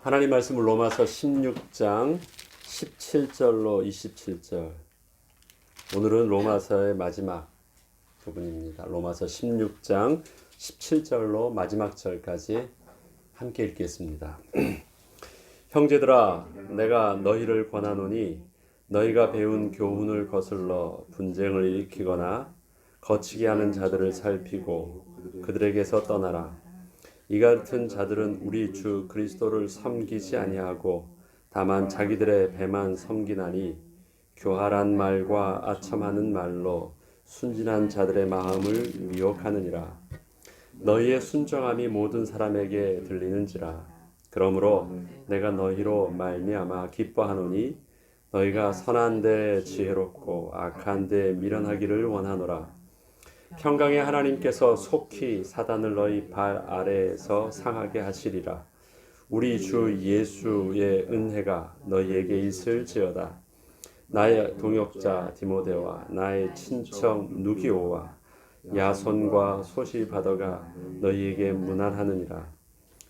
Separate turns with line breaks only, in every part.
하나님 말씀은 로마서 16장 17절로 27절. 오늘은 로마서의 마지막 부분입니다. 로마서 16장 17절로 마지막 절까지 함께 읽겠습니다. 형제들아, 내가 너희를 권하노니 너희가 배운 교훈을 거슬러 분쟁을 일으키거나 거치게 하는 자들을 살피고 그들에게서 떠나라. 이 같은 자들은 우리 주 그리스도를 섬기지 아니하고 다만 자기들의 배만 섬기나니 교활한 말과 아첨하는 말로 순진한 자들의 마음을 미혹하느니라. 너희의 순정함이 모든 사람에게 들리는지라. 그러므로 내가 너희로 말미암아 기뻐하노니 너희가 선한 데 지혜롭고 악한 데 미련하기를 원하노라. 평강의 하나님께서 속히 사단을 너희 발 아래에서 상하게 하시리라. 우리 주 예수의 은혜가 너희에게 있을지어다. 나의 동역자 디모데와 나의 친척 누기오와 야손과 소시바더가 너희에게 문안하느니라.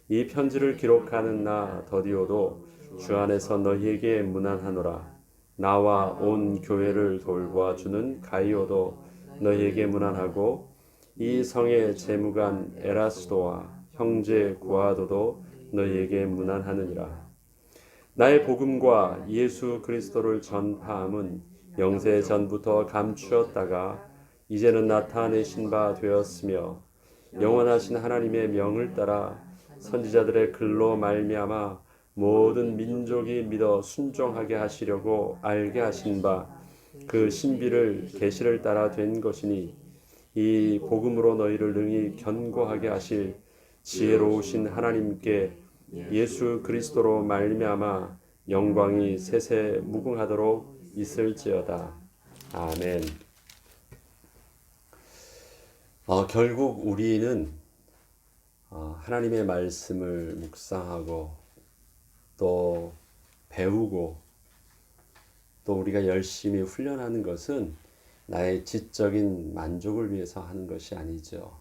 이 편지를 기록하는 나 더디오도 주 안에서 너희에게 문안하노라. 나와 온 교회를 돌보아주는 가이오도 너희에게 문안하고 이 성의 재무관 에라스도와 형제 구아도도 너희에게 문안하느니라. 나의 복음과 예수 그리스도를 전파함은 영세 전부터 감추었다가 이제는 나타내신 바 되었으며 영원하신 하나님의 명을 따라 선지자들의 글로 말미암아 모든 민족이 믿어 순종하게 하시려고 알게 하신 바 그 신비를 계시를 따라 된 것이니 이 복음으로 너희를 능히 견고하게 하실 지혜로우신 하나님께 예수 그리스도로 말미암아 영광이 세세 무궁하도록 있을지어다. 아멘. 결국 우리는 하나님의 말씀을 묵상하고 또 배우고 또 우리가 열심히 훈련하는 것은 나의 지적인 만족을 위해서 하는 것이 아니죠.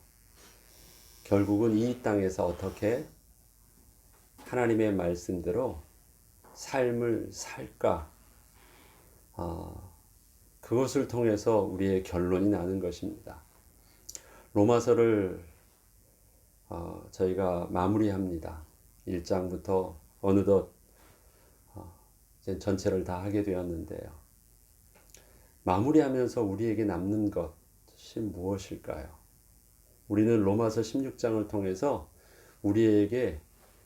결국은 이 땅에서 어떻게 하나님의 말씀대로 삶을 살까? 그것을 통해서 우리의 결론이 나는 것입니다. 로마서를 저희가 마무리합니다. 1장부터 어느덧 이제 전체를 다 하게 되었는데요. 마무리하면서 우리에게 남는 것이 무엇일까요? 우리는 로마서 16장을 통해서 우리에게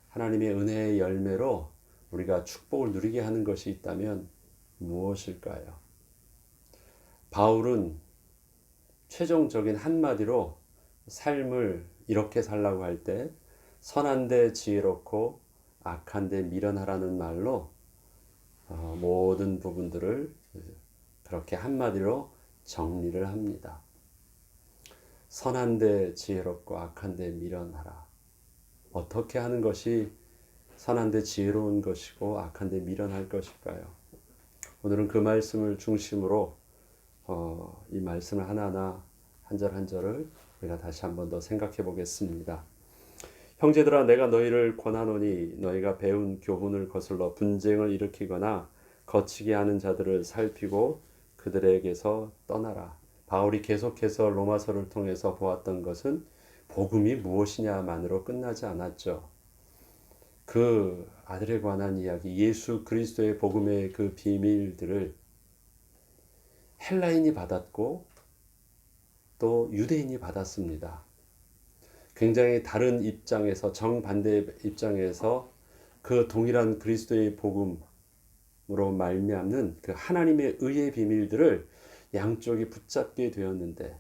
하나님의 은혜의 열매로 우리가 축복을 누리게 하는 것이 있다면 무엇일까요? 바울은 최종적인 한마디로 삶을 이렇게 살라고 할 때 선한데 지혜롭고 악한데 미련하라는 말로 모든 부분들을 그렇게 한마디로 정리를 합니다. 선한데 지혜롭고 악한데 미련하라. 어떻게 하는 것이 선한데 지혜로운 것이고 악한데 미련할 것일까요? 오늘은 그 말씀을 중심으로 이 말씀을 하나하나 한 절 한 절을 우리가 다시 한 번 더 생각해 보겠습니다. 형제들아, 내가 너희를 권하노니 너희가 배운 교훈을 거슬러 분쟁을 일으키거나 거치게 하는 자들을 살피고 그들에게서 떠나라. 바울이 계속해서 로마서를 통해서 보았던 것은 복음이 무엇이냐만으로 끝나지 않았죠. 그 아들에 관한 이야기, 예수 그리스도의 복음의 그 비밀들을 헬라인이 받았고 또 유대인이 받았습니다. 굉장히 다른 입장에서, 정반대 입장에서 그 동일한 그리스도의 복음으로 말미암는 그 하나님의 의의 비밀들을 양쪽이 붙잡게 되었는데,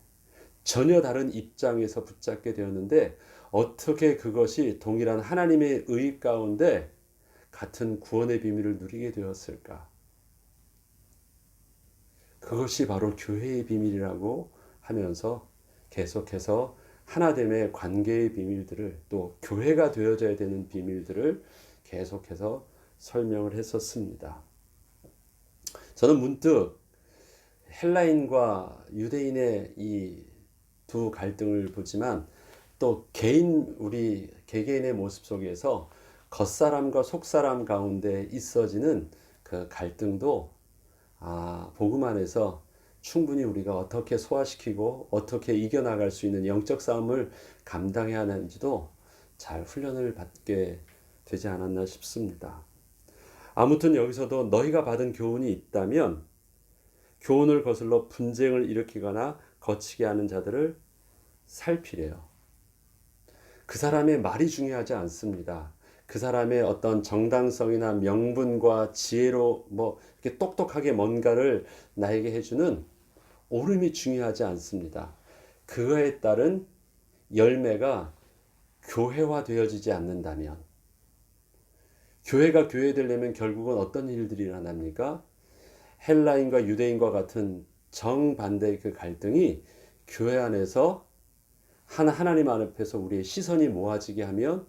전혀 다른 입장에서 붙잡게 되었는데 어떻게 그것이 동일한 하나님의 의 가운데 같은 구원의 비밀을 누리게 되었을까? 그것이 바로 교회의 비밀이라고 하면서 계속해서 하나됨의 관계의 비밀들을, 또 교회가 되어져야 되는 비밀들을 계속해서 설명을 했었습니다. 저는 문득 헬라인과 유대인의 이 두 갈등을 보지만 또 우리 개개인의 모습 속에서 겉사람과 속사람 가운데 있어지는 그 갈등도 복음 안에서 충분히 우리가 어떻게 소화시키고 어떻게 이겨나갈 수 있는 영적 싸움을 감당해야 하는지도 잘 훈련을 받게 되지 않았나 싶습니다. 아무튼 여기서도 너희가 받은 교훈이 있다면 교훈을 거슬러 분쟁을 일으키거나 거치게 하는 자들을 살피래요. 그 사람의 말이 중요하지 않습니다. 그 사람의 어떤 정당성이나 명분과 지혜로 이렇게 똑똑하게 뭔가를 나에게 해주는 옳음이 중요하지 않습니다. 그거에 따른 열매가 교회화 되어지지 않는다면, 교회가 교회되려면 결국은 어떤 일들이 일어납니까? 헬라인과 유대인과 같은 정반대의 그 갈등이 교회 안에서 하나님 앞에서 우리의 시선이 모아지게 하면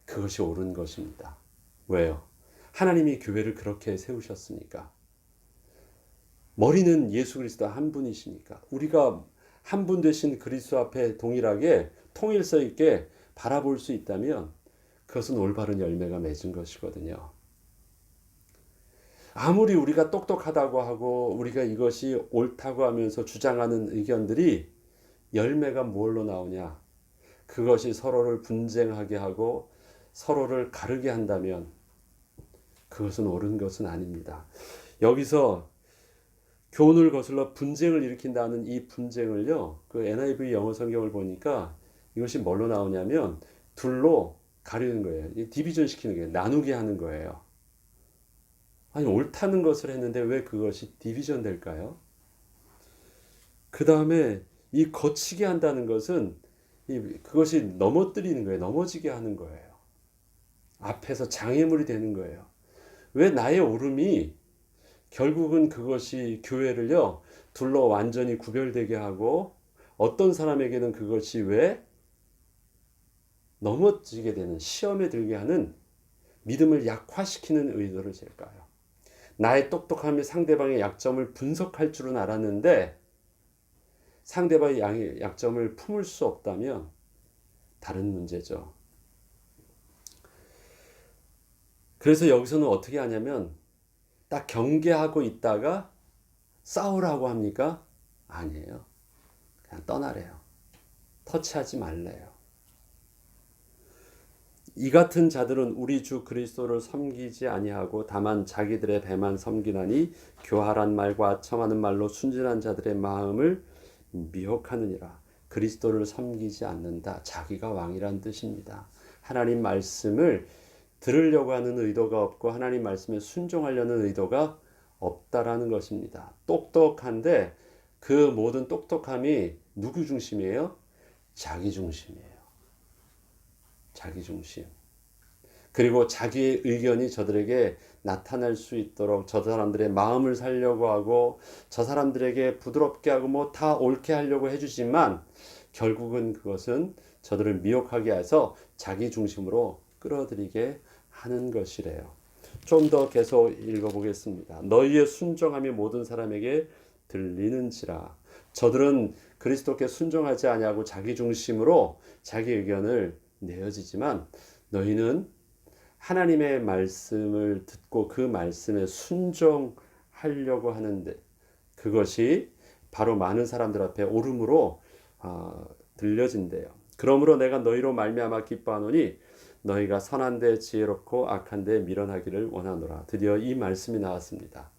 그것이 옳은 것입니다. 왜요? 하나님이 교회를 그렇게 세우셨으니까. 머리는 예수 그리스도 한 분이시니까. 우리가 한 분 되신 그리스도 앞에 동일하게 통일성 있게 바라볼 수 있다면 그것은 올바른 열매가 맺은 것이거든요. 아무리 우리가 똑똑하다고 하고 우리가 이것이 옳다고 하면서 주장하는 의견들이 열매가 뭘로 나오냐? 그것이 서로를 분쟁하게 하고 서로를 가르게 한다면 그것은 옳은 것은 아닙니다. 여기서 교훈을 거슬러 분쟁을 일으킨다는 이 분쟁을요, 그 NIV 영어 성경을 보니까 이것이 뭘로 나오냐면 둘로 가르는 거예요. 디비전 시키는 거예요. 나누게 하는 거예요. 아니, 옳다는 것을 했는데 왜 그것이 디비전 될까요? 그 다음에 이 거치게 한다는 것은 그것이 넘어뜨리는 거예요. 넘어지게 하는 거예요. 앞에서 장애물이 되는 거예요. 왜 나의 옳음이 결국은 그것이 교회를요, 둘로 완전히 구별되게 하고 어떤 사람에게는 그것이 왜 넘어지게 되는, 시험에 들게 하는, 믿음을 약화시키는 의도를 잴까요? 나의 똑똑함이 상대방의 약점을 분석할 줄은 알았는데 상대방의 약점을 품을 수 없다면 다른 문제죠. 그래서 여기서는 어떻게 하냐면 딱 경계하고 있다가 싸우라고 합니까? 아니에요. 그냥 떠나래요. 터치하지 말래요. 이 같은 자들은 우리 주 그리스도를 섬기지 아니하고 다만 자기들의 배만 섬기나니 교활한 말과 청하는 말로 순진한 자들의 마음을 미혹하느니라. 그리스도를 섬기지 않는다. 자기가 왕이란 뜻입니다. 하나님 말씀을 들으려고 하는 의도가 없고 하나님 말씀에 순종하려는 의도가 없다라는 것입니다. 똑똑한데 그 모든 똑똑함이 누구 중심이에요? 자기 중심이에요. 자기 중심. 그리고 자기의 의견이 저들에게 나타날 수 있도록 저 사람들의 마음을 살려고 하고 저 사람들에게 부드럽게 하고 다 옳게 하려고 해주지만 결국은 그것은 저들을 미혹하게 해서 자기 중심으로 끌어들이게 하는 것이래요. 좀 더 계속 읽어보겠습니다. 너희의 순종함이 모든 사람에게 들리는지라. 저들은 그리스도께 순종하지 아니하고 자기 중심으로 자기 의견을 내어지지만 너희는 하나님의 말씀을 듣고 그 말씀에 순종하려고 하는데 그것이 바로 많은 사람들 앞에 옳음으로 들려진대요. 그러므로 내가 너희로 말미암아 기뻐하노니 너희가 선한 데 지혜롭고 악한 데 미련하기를 원하노라. 드디어 이 말씀이 나왔습니다.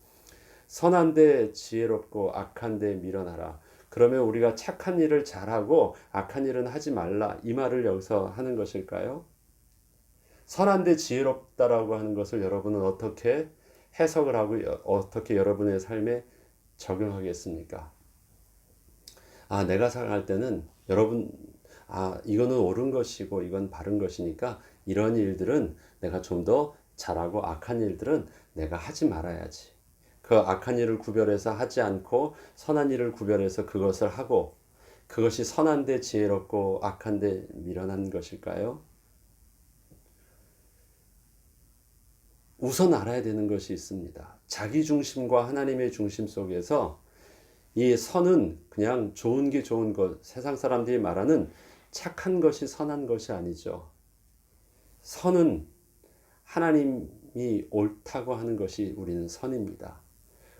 선한 데 지혜롭고 악한 데 미련하라. 그러면 우리가 착한 일을 잘하고 악한 일은 하지 말라. 이 말을 여기서 하는 것일까요? 선한 데 지혜롭다라고 하는 것을 여러분은 어떻게 해석을 하고 어떻게 여러분의 삶에 적용하겠습니까? 내가 생각할 때는 여러분, 이거는 옳은 것이고 이건 바른 것이니까 이런 일들은 내가 좀 더 잘하고 악한 일들은 내가 하지 말아야지. 그 악한 일을 구별해서 하지 않고 선한 일을 구별해서 그것을 하고 그것이 선한데 지혜롭고 악한데 미련한 것일까요? 우선 알아야 되는 것이 있습니다. 자기 중심과 하나님의 중심 속에서 이 선은 그냥 좋은 게 좋은 것, 세상 사람들이 말하는 착한 것이 선한 것이 아니죠. 선은 하나님이 옳다고 하는 것이 우리는 선입니다.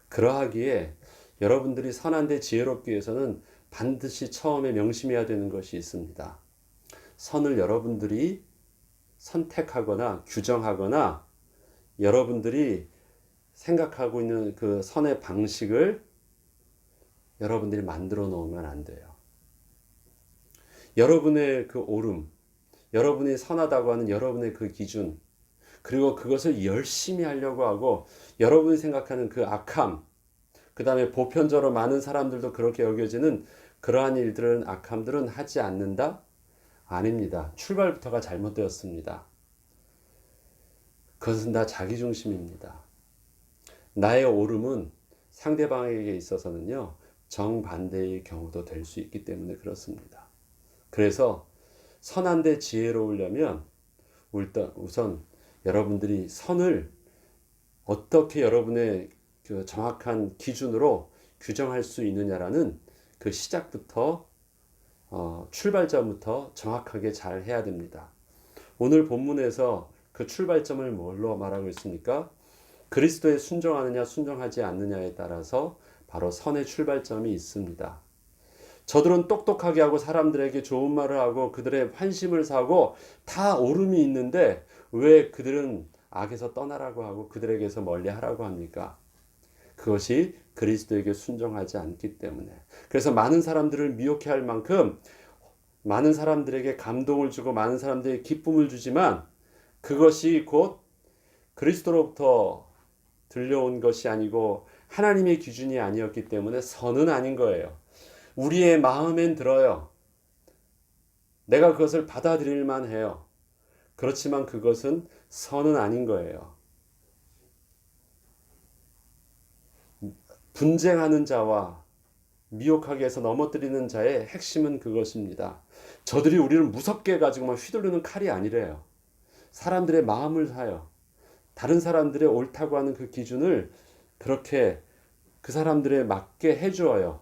그러하기에 여러분들이 선한데 지혜롭기 위해서는 반드시 처음에 명심해야 되는 것이 있습니다. 선을 여러분들이 선택하거나 규정하거나 여러분들이 생각하고 있는 그 선의 방식을 여러분들이 만들어 놓으면 안 돼요. 여러분의 그 옳음, 여러분이 선하다고 하는 여러분의 그 기준, 그리고 그것을 열심히 하려고 하고 여러분이 생각하는 그 악함, 그 다음에 보편적으로 많은 사람들도 그렇게 여겨지는 그러한 일들은, 악함들은 하지 않는다? 아닙니다. 출발부터가 잘못되었습니다. 그것은 다 자기중심입니다. 나의 옳음은 상대방에게 있어서는요, 정반대의 경우도 될 수 있기 때문에 그렇습니다. 그래서 선한데 지혜로우려면 우선 여러분들이 선을 어떻게 여러분의 그 정확한 기준으로 규정할 수 있느냐라는 그 시작부터 출발점부터 정확하게 잘 해야 됩니다. 오늘 본문에서 그 출발점을 뭘로 말하고 있습니까? 그리스도에 순종하느냐 순종하지 않느냐에 따라서 바로 선의 출발점이 있습니다. 저들은 똑똑하게 하고 사람들에게 좋은 말을 하고 그들의 환심을 사고 다 옳음이 있는데 왜 그들은 악에서 떠나라고 하고 그들에게서 멀리하라고 합니까? 그것이 그리스도에게 순종하지 않기 때문에. 그래서 많은 사람들을 미혹해 할 만큼 많은 사람들에게 감동을 주고 많은 사람들에게 기쁨을 주지만 그것이 곧 그리스도로부터 들려온 것이 아니고 하나님의 기준이 아니었기 때문에 선은 아닌 거예요. 우리의 마음엔 들어요. 내가 그것을 받아들일 만해요. 그렇지만 그것은 선은 아닌 거예요. 분쟁하는 자와 미혹하게 해서 넘어뜨리는 자의 핵심은 그것입니다. 저들이 우리를 무섭게 가지고만 휘두르는 칼이 아니래요. 사람들의 마음을 사요. 다른 사람들의 옳다고 하는 그 기준을 그렇게 그 사람들에 맞게 해주어요.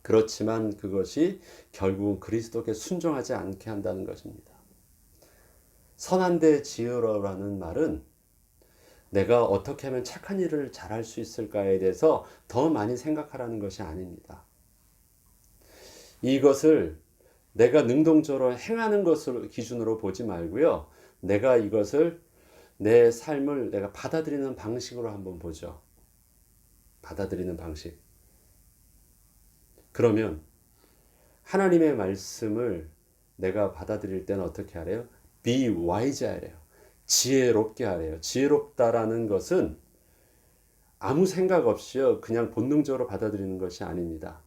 그렇지만 그것이 결국은 그리스도께 순종하지 않게 한다는 것입니다. 선한데 지혜로라는 말은 내가 어떻게 하면 착한 일을 잘할 수 있을까에 대해서 더 많이 생각하라는 것이 아닙니다. 이것을 내가 능동적으로 행하는 것을 기준으로 보지 말고요. 내가 이것을 내 삶을 내가 받아들이는 방식으로 한번 보죠. 받아들이는 방식. 그러면 하나님의 말씀을 내가 받아들일 때는 어떻게 하래요? Be wise 하래요. 지혜롭게 하래요. 지혜롭다라는 것은 아무 생각 없이요, 그냥 본능적으로 받아들이는 것이 아닙니다.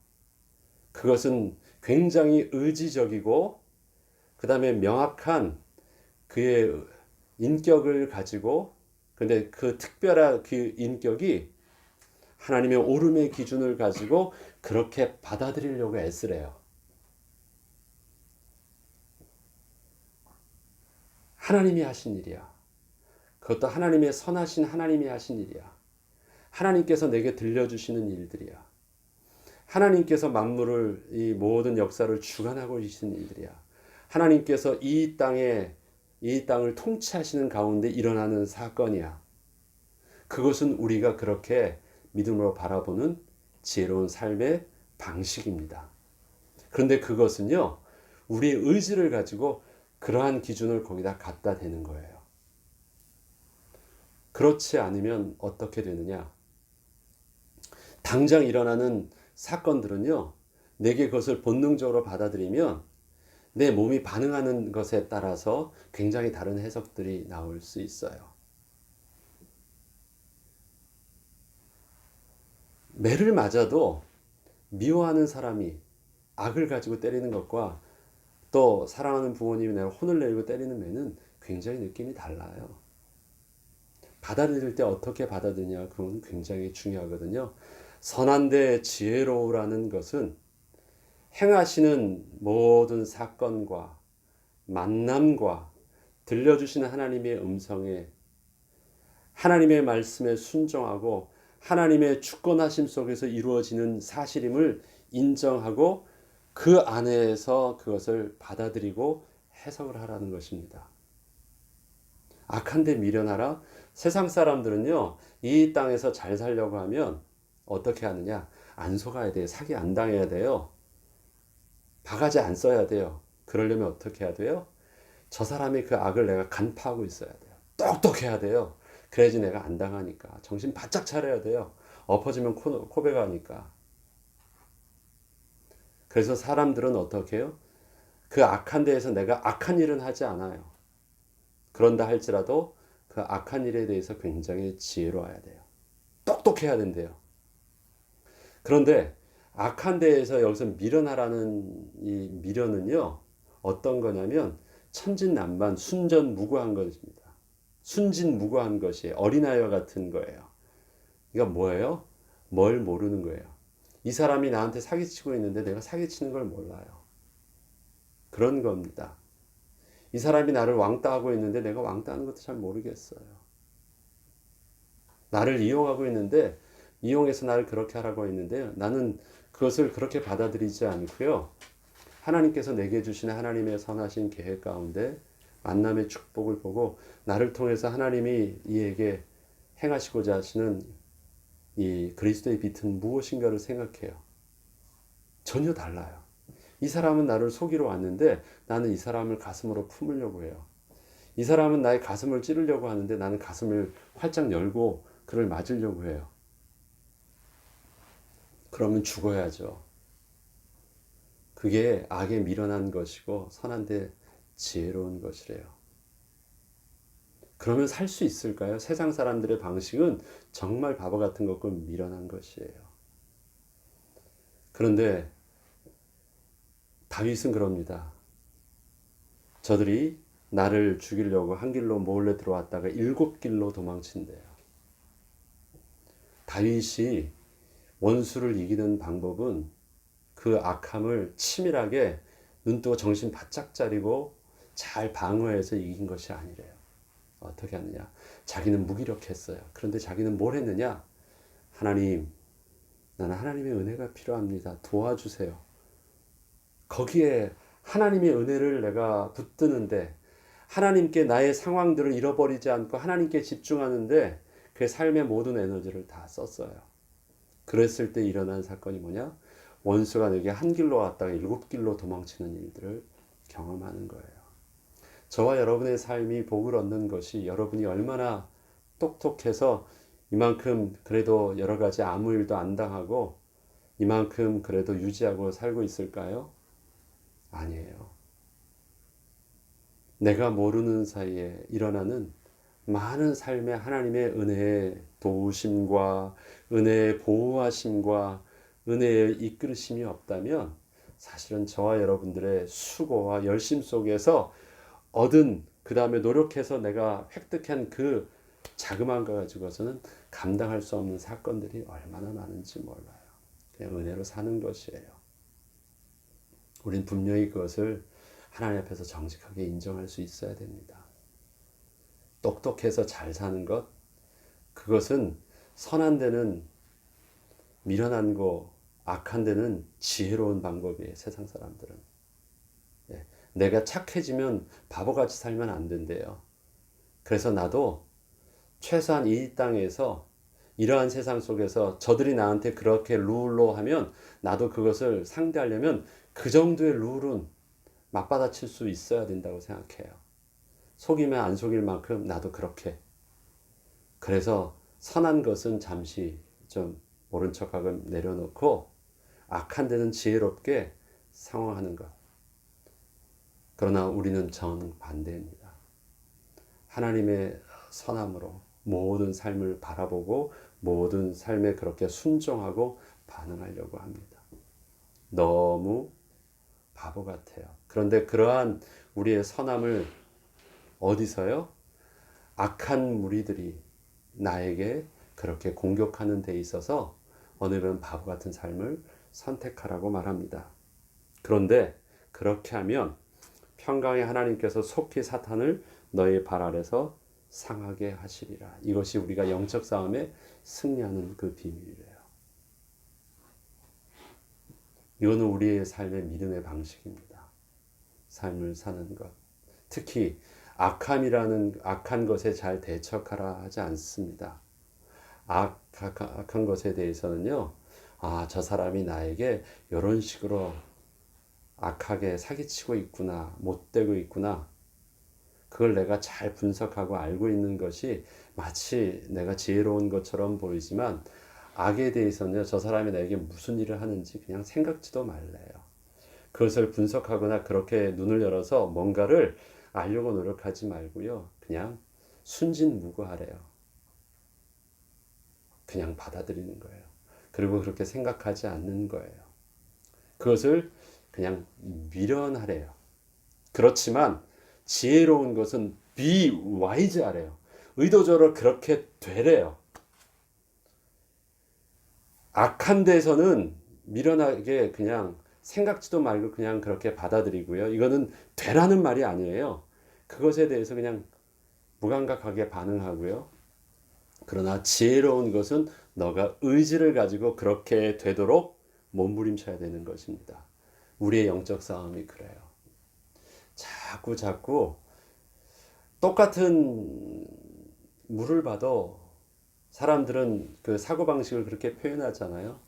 그것은 굉장히 의지적이고 그 다음에 명확한 그의 인격을 가지고, 근데 그 특별한 그 인격이 하나님의 옳음의 기준을 가지고 그렇게 받아들이려고 애쓰래요. 하나님이 하신 일이야. 그것도 하나님의 선하신 하나님이 하신 일이야. 하나님께서 내게 들려주시는 일들이야. 하나님께서 만물을, 이 모든 역사를 주관하고 계신 일들이야. 하나님께서 이 땅을 통치하시는 가운데 일어나는 사건이야. 그것은 우리가 그렇게 믿음으로 바라보는 지혜로운 삶의 방식입니다. 그런데 그것은요, 우리의 의지를 가지고 그러한 기준을 거기다 갖다 대는 거예요. 그렇지 않으면 어떻게 되느냐? 당장 일어나는 사건들은요, 내게 그것을 본능적으로 받아들이면 내 몸이 반응하는 것에 따라서 굉장히 다른 해석들이 나올 수 있어요. 매를 맞아도 미워하는 사람이 악을 가지고 때리는 것과 또 사랑하는 부모님이 내가 혼을 내고 때리는 매는 굉장히 느낌이 달라요. 받아들일 때 어떻게 받아들이냐, 그건 굉장히 중요하거든요. 선한데 지혜로우라는 것은 행하시는 모든 사건과 만남과 들려주시는 하나님의 음성에, 하나님의 말씀에 순종하고 하나님의 주권하심 속에서 이루어지는 사실임을 인정하고 그 안에서 그것을 받아들이고 해석을 하라는 것입니다. 악한 데 미련하라. 세상 사람들은요, 이 땅에서 잘 살려고 하면 어떻게 하느냐? 안 속아야 돼요. 사기 안 당해야 돼요. 바가지 안 써야 돼요. 그러려면 어떻게 해야 돼요? 저 사람이 그 악을 내가 간파하고 있어야 돼요. 똑똑해야 돼요. 그래야지 내가 안 당하니까. 정신 바짝 차려야 돼요. 엎어지면 코베가니까. 그래서 사람들은 어떻게 해요? 그 악한 데에서 내가 악한 일은 하지 않아요. 그런다 할지라도 그 악한 일에 대해서 굉장히 지혜로워야 돼요. 똑똑해야 된대요. 그런데 악한 데에서 여기서 미련하라는 이 미련은요, 어떤 거냐면 천진난만 순전무구한 것입니다. 순진무구한 것이 어린아이와 같은 거예요. 이거 뭐예요? 뭘 모르는 거예요. 이 사람이 나한테 사기치고 있는데 내가 사기치는 걸 몰라요. 그런 겁니다. 이 사람이 나를 왕따하고 있는데 내가 왕따하는 것도 잘 모르겠어요. 나를 이용하고 있는데 이용해서 나를 그렇게 하라고 했는데요. 나는 그것을 그렇게 받아들이지 않고요. 하나님께서 내게 주시는 하나님의 선하신 계획 가운데 만남의 축복을 보고 나를 통해서 하나님이 이에게 행하시고자 하시는 이 그리스도의 빛은 무엇인가를 생각해요. 전혀 달라요. 이 사람은 나를 속이러 왔는데 나는 이 사람을 가슴으로 품으려고 해요. 이 사람은 나의 가슴을 찌르려고 하는데 나는 가슴을 활짝 열고 그를 맞으려고 해요. 그러면 죽어야죠. 그게 악에 미련한 것이고 선한데 지혜로운 것이래요. 그러면 살 수 있을까요? 세상 사람들의 방식은 정말 바보 같은 것과 미련한 것이에요. 그런데 다윗은 그럽니다. 저들이 나를 죽이려고 한 길로 몰래 들어왔다가 7길로 도망친대요. 다윗이 원수를 이기는 방법은 그 악함을 치밀하게 눈뜨고 정신 바짝 차리고 잘 방어해서 이긴 것이 아니래요. 어떻게 하느냐? 자기는 무기력했어요. 그런데 자기는 뭘 했느냐? 하나님, 나는 하나님의 은혜가 필요합니다. 도와주세요. 거기에 하나님의 은혜를 내가 붙드는데 하나님께 나의 상황들을 잃어버리지 않고 하나님께 집중하는데 그 삶의 모든 에너지를 다 썼어요. 그랬을 때 일어난 사건이 뭐냐? 원수가 내게 한 길로 왔다가 7길로 도망치는 일들을 경험하는 거예요. 저와 여러분의 삶이 복을 얻는 것이 여러분이 얼마나 똑똑해서 이만큼 그래도 여러 가지 아무 일도 안 당하고 이만큼 그래도 유지하고 살고 있을까요? 아니에요. 내가 모르는 사이에 일어나는 많은 삶의 하나님의 은혜의 도우심과 은혜의 보호하심과 은혜의 이끌으심이 없다면 사실은 저와 여러분들의 수고와 열심 속에서 얻은 그 다음에 노력해서 내가 획득한 그 자그마한 거 가지고서는 감당할 수 없는 사건들이 얼마나 많은지 몰라요. 그냥 은혜로 사는 것이에요. 우린 분명히 그것을 하나님 앞에서 정직하게 인정할 수 있어야 됩니다. 똑똑해서 잘 사는 것, 그것은 선한 데는 미련한 거, 악한 데는 지혜로운 방법이에요. 세상 사람들은. 예, 내가 착해지면 바보같이 살면 안 된대요. 그래서 나도 최소한 이 땅에서 이러한 세상 속에서 저들이 나한테 그렇게 룰로 하면 나도 그것을 상대하려면 그 정도의 룰은 맞받아칠 수 있어야 된다고 생각해요. 속이면 안 속일 만큼 나도 그렇게. 그래서 선한 것은 잠시 좀 모른 척하고 내려놓고 악한 데는 지혜롭게 상황하는 것. 그러나 우리는 정반대입니다. 하나님의 선함으로 모든 삶을 바라보고 모든 삶에 그렇게 순종하고 반응하려고 합니다. 너무 바보 같아요. 그런데 그러한 우리의 선함을 어디서요? 악한 무리들이 나에게 그렇게 공격하는 데 있어서 오늘은 바보 같은 삶을 선택하라고 말합니다. 그런데 그렇게 하면 평강의 하나님께서 속히 사탄을 너희 발 아래서 상하게 하시리라. 이것이 우리가 영적 싸움에 승리하는 그 비밀이래요. 이거는 우리의 삶의 믿음의 방식입니다. 삶을 사는 것. 특히 악한 것에 잘 대처하라 하지 않습니다. 악한 것에 대해서는요, 저 사람이 나에게 이런 식으로 악하게 사기치고 있구나, 못되고 있구나. 그걸 내가 잘 분석하고 알고 있는 것이 마치 내가 지혜로운 것처럼 보이지만 악에 대해서는요, 저 사람이 나에게 무슨 일을 하는지 그냥 생각지도 말래요. 그것을 분석하거나 그렇게 눈을 열어서 뭔가를 알려고 노력하지 말고요. 그냥 순진무구하래요. 그냥 받아들이는 거예요. 그리고 그렇게 생각하지 않는 거예요. 그것을 그냥 미련하래요. 그렇지만 지혜로운 것은 be wise 하래요. 의도적으로 그렇게 되래요. 악한 데서는 미련하게 그냥 생각지도 말고 그냥 그렇게 받아들이고요. 이거는 되라는 말이 아니에요. 그것에 대해서 그냥 무감각하게 반응하고요. 그러나 지혜로운 것은 너가 의지를 가지고 그렇게 되도록 몸부림쳐야 되는 것입니다. 우리의 영적 싸움이 그래요. 자꾸 똑같은 물을 봐도 사람들은 그 사고방식을 그렇게 표현하잖아요.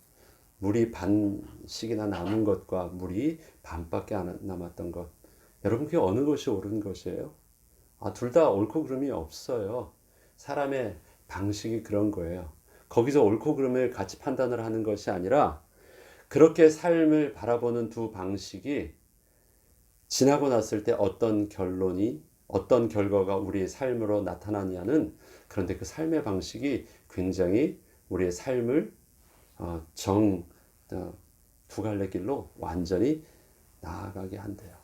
물이 반씩이나 남은 것과 물이 반밖에 안 남았던 것. 여러분, 그게 어느 것이 옳은 것이에요? 둘 다 옳고 그름이 없어요. 사람의 방식이 그런 거예요. 거기서 옳고 그름을 같이 판단을 하는 것이 아니라 그렇게 삶을 바라보는 두 방식이 지나고 났을 때 어떤 결론이 어떤 결과가 우리의 삶으로 나타나냐는, 그런데 그 삶의 방식이 굉장히 우리의 삶을 두 갈래 길로 완전히 나아가게 한대요.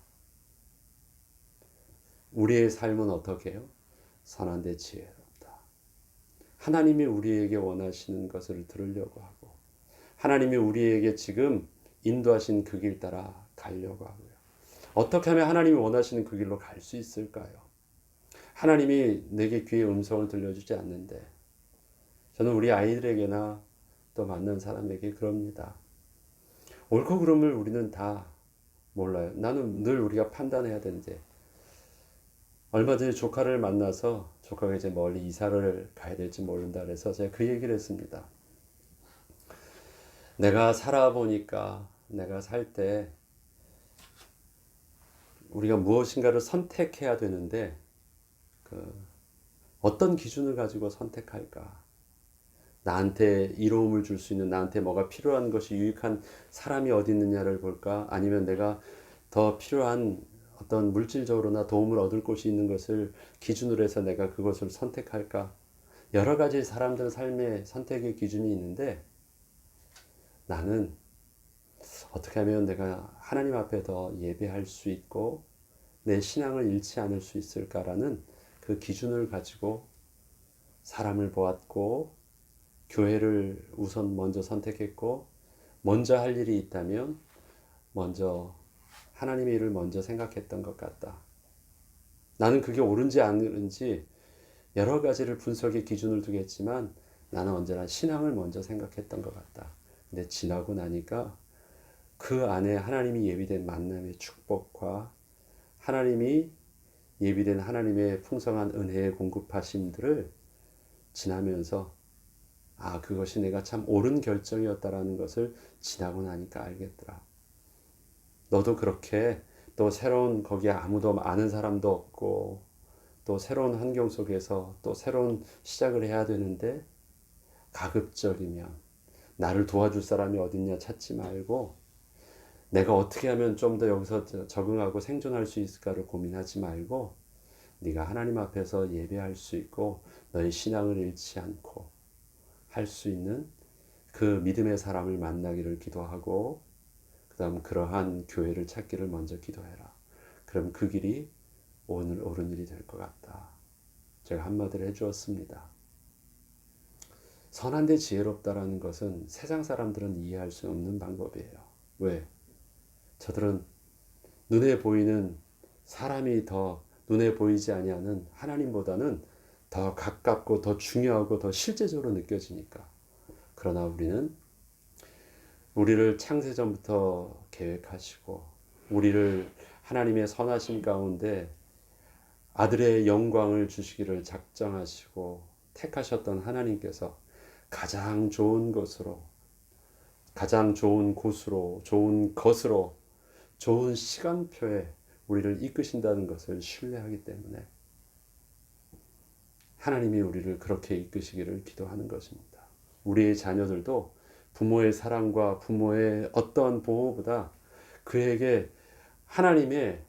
우리의 삶은 어떻게 해요? 선한데 지혜롭다. 하나님이 우리에게 원하시는 것을 들으려고 하고 하나님이 우리에게 지금 인도하신 그 길 따라 가려고 하고요. 어떻게 하면 하나님이 원하시는 그 길로 갈 수 있을까요? 하나님이 내게 귀의 음성을 들려주지 않는데, 저는 우리 아이들에게나 또 만난 사람에게 그럽니다. 옳고 그름을 우리는 다 몰라요. 나는 늘 우리가 판단해야 되는데, 얼마 전에 조카를 만나서 조카가 이제 멀리 이사를 가야 될지 모른다 그래서 제가 그 얘기를 했습니다. 내가 살아보니까 내가 살 때 우리가 무엇인가를 선택해야 되는데 어떤 기준을 가지고 선택할까? 나한테 이로움을 줄 수 있는, 나한테 뭐가 필요한 것이 유익한 사람이 어디 있느냐를 볼까? 아니면 내가 더 필요한 어떤 물질적으로나 도움을 얻을 곳이 있는 것을 기준으로 해서 내가 그것을 선택할까? 여러 가지 사람들 삶의 선택의 기준이 있는데, 나는 어떻게 하면 내가 하나님 앞에 더 예배할 수 있고 내 신앙을 잃지 않을 수 있을까라는 그 기준을 가지고 사람을 보았고, 교회를 우선 먼저 선택했고, 먼저 할 일이 있다면 먼저 하나님의 일을 먼저 생각했던 것 같다. 나는 그게 옳은지 아닌지 여러 가지를 분석의 기준을 두겠지만 나는 언제나 신앙을 먼저 생각했던 것 같다. 근데 지나고 나니까 그 안에 하나님이 예비된 만남의 축복과 하나님이 예비된 하나님의 풍성한 은혜의 공급하심들을 지나면서 그것이 내가 참 옳은 결정이었다라는 것을 지나고 나니까 알겠더라. 너도 그렇게 또 새로운, 거기에 아무도 아는 사람도 없고 또 새로운 환경 속에서 또 새로운 시작을 해야 되는데 가급적이면 나를 도와줄 사람이 어딨냐 찾지 말고 내가 어떻게 하면 좀 더 여기서 적응하고 생존할 수 있을까를 고민하지 말고 네가 하나님 앞에서 예배할 수 있고 너의 신앙을 잃지 않고 할 수 있는 그 믿음의 사람을 만나기를 기도하고, 그 다음 그러한 교회를 찾기를 먼저 기도해라. 그럼 그 길이 오늘 옳은 일이 될 것 같다. 제가 한마디를 해주었습니다. 선한데 지혜롭다라는 것은 세상 사람들은 이해할 수 없는 방법이에요. 왜? 저들은 눈에 보이는 사람이 더 눈에 보이지 아니하는 하나님보다는 더 가깝고 더 중요하고 더 실제적으로 느껴지니까. 그러나 우리를 창세전부터 계획하시고 우리를 하나님의 선하심 가운데 아들의 영광을 주시기를 작정하시고 택하셨던 하나님께서 가장 좋은 것으로, 가장 좋은 곳으로, 좋은 것으로, 좋은 시간표에 우리를 이끄신다는 것을 신뢰하기 때문에 하나님이 우리를 그렇게 이끄시기를 기도하는 것입니다. 우리의 자녀들도 부모의 사랑과 부모의 어떠한 보호보다 그에게 하나님의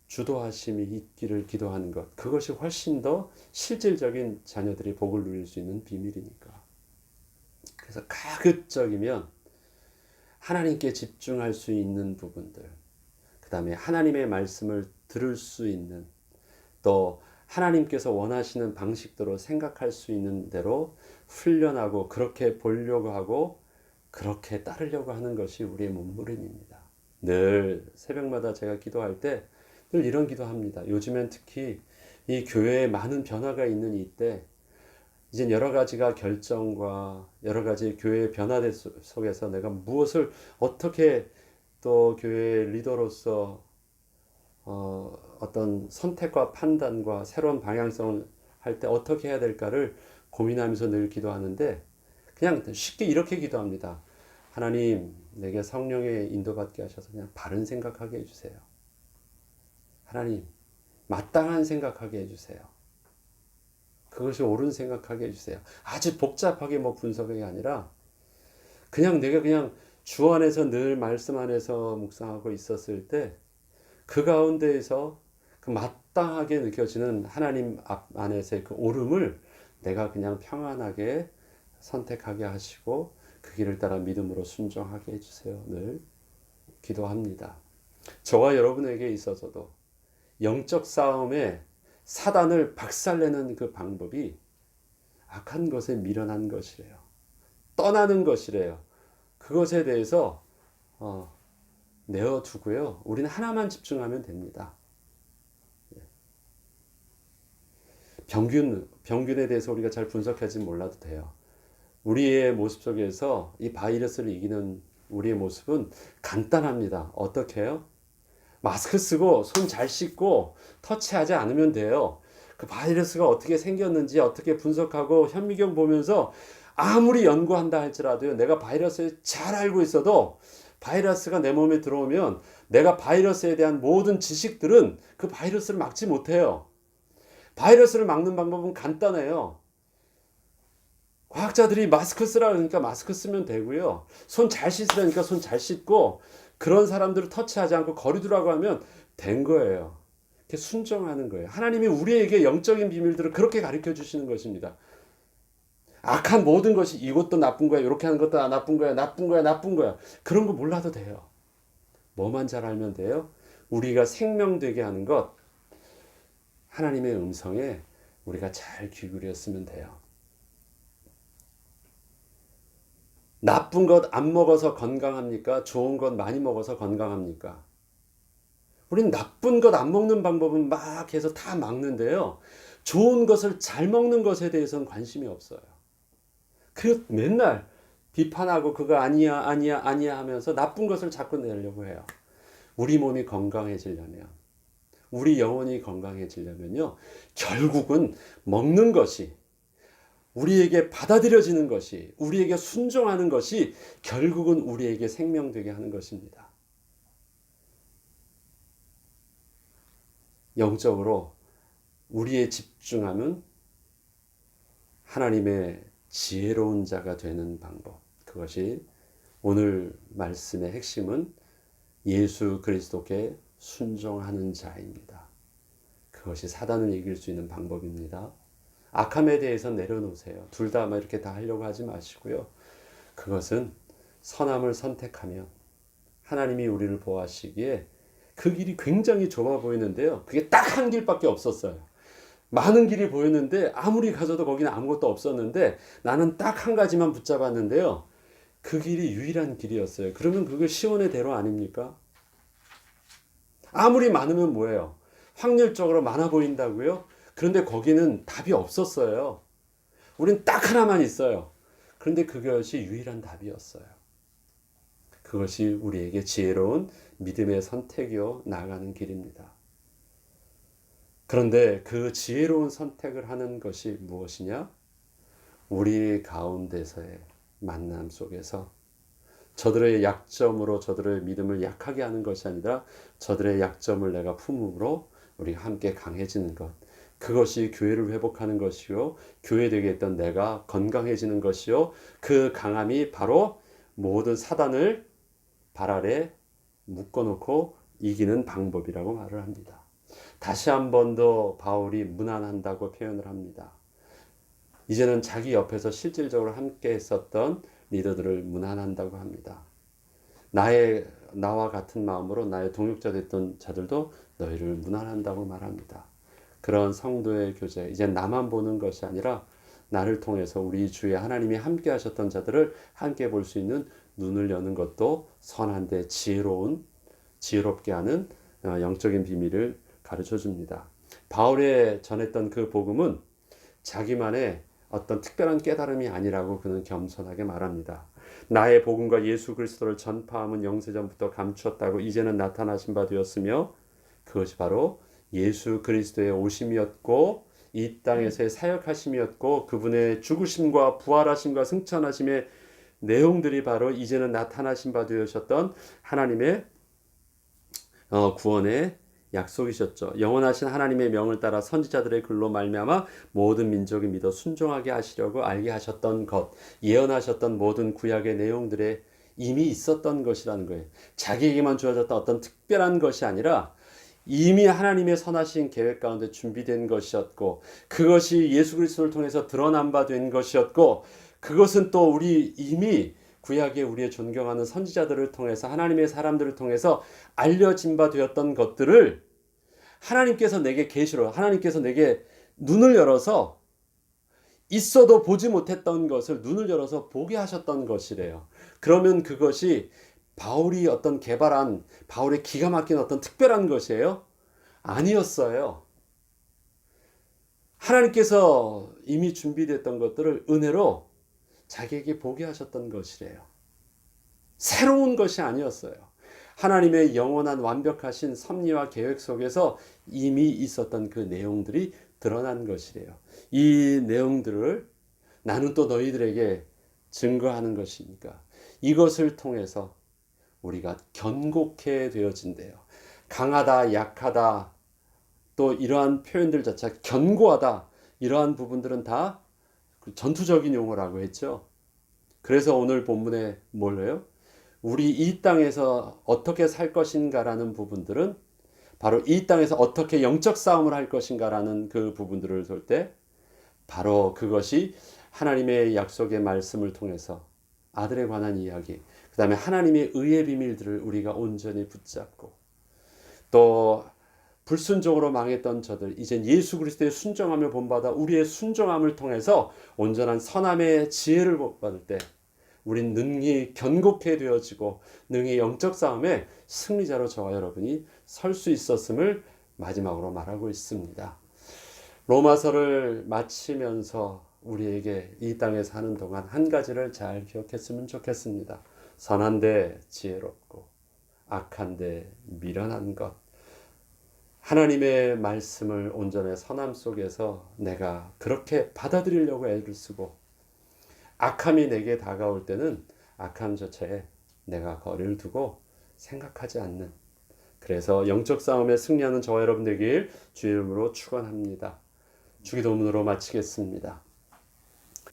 주도하심이 있기를 기도하는 것, 그것이 훨씬 더 실질적인 자녀들이 복을 누릴 수 있는 비밀이니까. 그래서 가급적이면 하나님께 집중할 수 있는 부분들, 그 다음에 하나님의 말씀을 들을 수 있는, 또 하나님께서 원하시는 방식대로 생각할 수 있는 대로 훈련하고 그렇게 보려고 하고 그렇게 따르려고 하는 것이 우리의 몸부림입니다. 늘 새벽마다 제가 기도할 때 늘 이런 기도합니다. 요즘엔 특히 이 교회에 많은 변화가 있는 이때 이제 여러 가지가 결정과 여러 가지 교회의 변화 속에서 내가 무엇을 어떻게 또 교회의 리더로서 어떤 선택과 판단과 새로운 방향성을 할 때 어떻게 해야 될까를 고민하면서 늘 기도하는데 그냥 쉽게 이렇게 기도합니다. 하나님, 내게 성령의 인도받게 하셔서 그냥 바른 생각하게 해주세요. 하나님, 마땅한 생각하게 해주세요. 그것이 옳은 생각하게 해주세요. 아주 복잡하게 분석이 아니라 그냥 내가 그냥 주 안에서 늘 말씀 안에서 묵상하고 있었을 때 그 가운데에서 그 마땅하게 느껴지는 하나님 안에서의 그 옳음을 내가 그냥 평안하게 선택하게 하시고 그 길을 따라 믿음으로 순종하게 해주세요. 늘 기도합니다. 저와 여러분에게 있어서도 영적 싸움에 사단을 박살내는 그 방법이 악한 것에 미련한 것이래요. 떠나는 것이래요. 그것에 대해서 내어두고요. 우리는 하나만 집중하면 됩니다. 병균에 대해서 우리가 잘 분석하지 몰라도 돼요. 우리의 모습 속에서 이 바이러스를 이기는 우리의 모습은 간단합니다. 어떻게 해요? 마스크 쓰고 손 잘 씻고 터치하지 않으면 돼요. 그 바이러스가 어떻게 생겼는지 어떻게 분석하고 현미경 보면서 아무리 연구한다 할지라도요. 내가 바이러스를 잘 알고 있어도 바이러스가 내 몸에 들어오면 내가 바이러스에 대한 모든 지식들은 그 바이러스를 막지 못해요. 바이러스를 막는 방법은 간단해요. 과학자들이 마스크 쓰라 그러니까 마스크 쓰면 되고요. 손 잘 씻으라니까 손 잘 씻고 그런 사람들을 터치하지 않고 거리 두라고 하면 된 거예요. 이렇게 순종하는 거예요. 하나님이 우리에게 영적인 비밀들을 그렇게 가르쳐 주시는 것입니다. 악한 모든 것이 이것도 나쁜 거야. 이렇게 하는 것도 나쁜 거야. 나쁜 거야. 나쁜 거야. 그런 거 몰라도 돼요. 뭐만 잘 알면 돼요? 우리가 생명되게 하는 것, 하나님의 음성에 우리가 잘 귀 기울였으면 돼요. 나쁜 것 안 먹어서 건강합니까? 좋은 것 많이 먹어서 건강합니까? 우린 나쁜 것 안 먹는 방법은 막 해서 다 막는데요. 좋은 것을 잘 먹는 것에 대해서는 관심이 없어요. 그래서 맨날 비판하고 그거 아니야 아니야 아니야 하면서 나쁜 것을 자꾸 내려고 해요. 우리 몸이 건강해지려면, 우리 영혼이 건강해지려면요. 결국은 먹는 것이, 우리에게 받아들여지는 것이, 우리에게 순종하는 것이 결국은 우리에게 생명되게 하는 것입니다. 영적으로 우리의 집중함은 하나님의 지혜로운 자가 되는 방법. 그것이 오늘 말씀의 핵심은 예수 그리스도께 순종하는 자입니다. 그것이 사단을 이길 수 있는 방법입니다. 악함에 대해서 내려놓으세요. 둘 다 이렇게 다 하려고 하지 마시고요. 그것은 선함을 선택하면 하나님이 우리를 보호하시기에 그 길이 굉장히 좁아 보이는데요. 그게 딱 한 길밖에 없었어요. 많은 길이 보였는데 아무리 가져도 거기는 아무것도 없었는데 나는 딱 한 가지만 붙잡았는데요. 그 길이 유일한 길이었어요. 그러면 그게 시온의 대로 아닙니까? 아무리 많으면 뭐예요? 확률적으로 많아 보인다고요? 그런데 거기는 답이 없었어요. 우린 딱 하나만 있어요. 그런데 그것이 유일한 답이었어요. 그것이 우리에게 지혜로운 믿음의 선택이요 나아가는 길입니다. 그런데 그 지혜로운 선택을 하는 것이 무엇이냐? 우리 가운데서의 만남 속에서 저들의 약점으로 저들의 믿음을 약하게 하는 것이 아니라 저들의 약점을 내가 품음으로 우리가 함께 강해지는 것. 그것이 교회를 회복하는 것이요. 교회되게 했던 내가 건강해지는 것이요. 그 강함이 바로 모든 사단을 발 아래 묶어놓고 이기는 방법이라고 말을 합니다. 다시 한 번 더 바울이 무난한다고 표현을 합니다. 이제는 자기 옆에서 실질적으로 함께 했었던 리더들을 무난한다고 합니다. 나와 같은 마음으로 나의 동역자 됐던 자들도 너희를 무난한다고 말합니다. 그런 성도의 교제, 이제 나만 보는 것이 아니라 나를 통해서 우리 주의 하나님이 함께 하셨던 자들을 함께 볼 수 있는 눈을 여는 것도 선한데 지혜롭게 하는 영적인 비밀을 가르쳐 줍니다. 바울의 전했던 그 복음은 자기만의 어떤 특별한 깨달음이 아니라고 그는 겸손하게 말합니다. 나의 복음과 예수 그리스도를 전파함은 영세전부터 감추었다고 이제는 나타나신 바 되었으며 그것이 바로 예수 그리스도의 오심이었고 이 땅에서의 사역하심이었고 그분의 죽으심과 부활하심과 승천하심의 내용들이 바로 이제는 나타나신 바 되셨던 하나님의 구원의 약속이셨죠. 영원하신 하나님의 명을 따라 선지자들의 글로 말미암아 모든 민족이 믿어 순종하게 하시려고 알게 하셨던 것, 예언하셨던 모든 구약의 내용들에 이미 있었던 것이라는 거예요. 자기에게만 주어졌던 어떤 특별한 것이 아니라 이미 하나님의 선하신 계획 가운데 준비된 것이었고 그것이 예수 그리스도를 통해서 드러난 바 된 것이었고 그것은 또 우리 이미 구약에 우리의 존경하는 선지자들을 통해서 하나님의 사람들을 통해서 알려진 바 되었던 것들을 하나님께서 내게 계시로 하나님께서 내게 눈을 열어서 있어도 보지 못했던 것을 눈을 열어서 보게 하셨던 것이래요. 그러면 그것이 바울이 어떤 개발한 바울의 기가 막힌 어떤 특별한 것이에요? 아니었어요. 하나님께서 이미 준비됐던 것들을 은혜로 자기에게 보게 하셨던 것이래요. 새로운 것이 아니었어요. 하나님의 영원한 완벽하신 섭리와 계획 속에서 이미 있었던 그 내용들이 드러난 것이래요. 이 내용들을 나는 또 너희들에게 증거하는 것이니까 이것을 통해서 우리가 견고케 되어진대요. 강하다, 약하다, 또 이러한 표현들 자체가 견고하다, 이러한 부분들은 다 전투적인 용어라고 했죠. 그래서 오늘 본문에 뭘 해요? 우리 이 땅에서 어떻게 살 것인가라는 부분들은 바로 이 땅에서 어떻게 영적 싸움을 할 것인가라는 그 부분들을 볼 때 바로 그것이 하나님의 약속의 말씀을 통해서 아들에 관한 이야기, 그 다음에 하나님의 의의 비밀들을 우리가 온전히 붙잡고 또 불순종으로 망했던 저들 이젠 예수 그리스도의 순종함을 본받아 우리의 순종함을 통해서 온전한 선함의 지혜를 받을 때 우린 능히 견고케 되어지고 능히 영적 싸움에 승리자로 저와 여러분이 설 수 있었음을 마지막으로 말하고 있습니다. 로마서를 마치면서 우리에게 이 땅에 사는 동안 한 가지를 잘 기억했으면 좋겠습니다. 선한데 지혜롭고 악한데 미련한 것. 하나님의 말씀을 온전히 선함 속에서 내가 그렇게 받아들이려고 애를 쓰고 악함이 내게 다가올 때는 악함 자체에 내가 거리를 두고 생각하지 않는, 그래서 영적 싸움에 승리하는 저와 여러분 되길 주의 이름으로 축원합니다. 주기도문으로 마치겠습니다.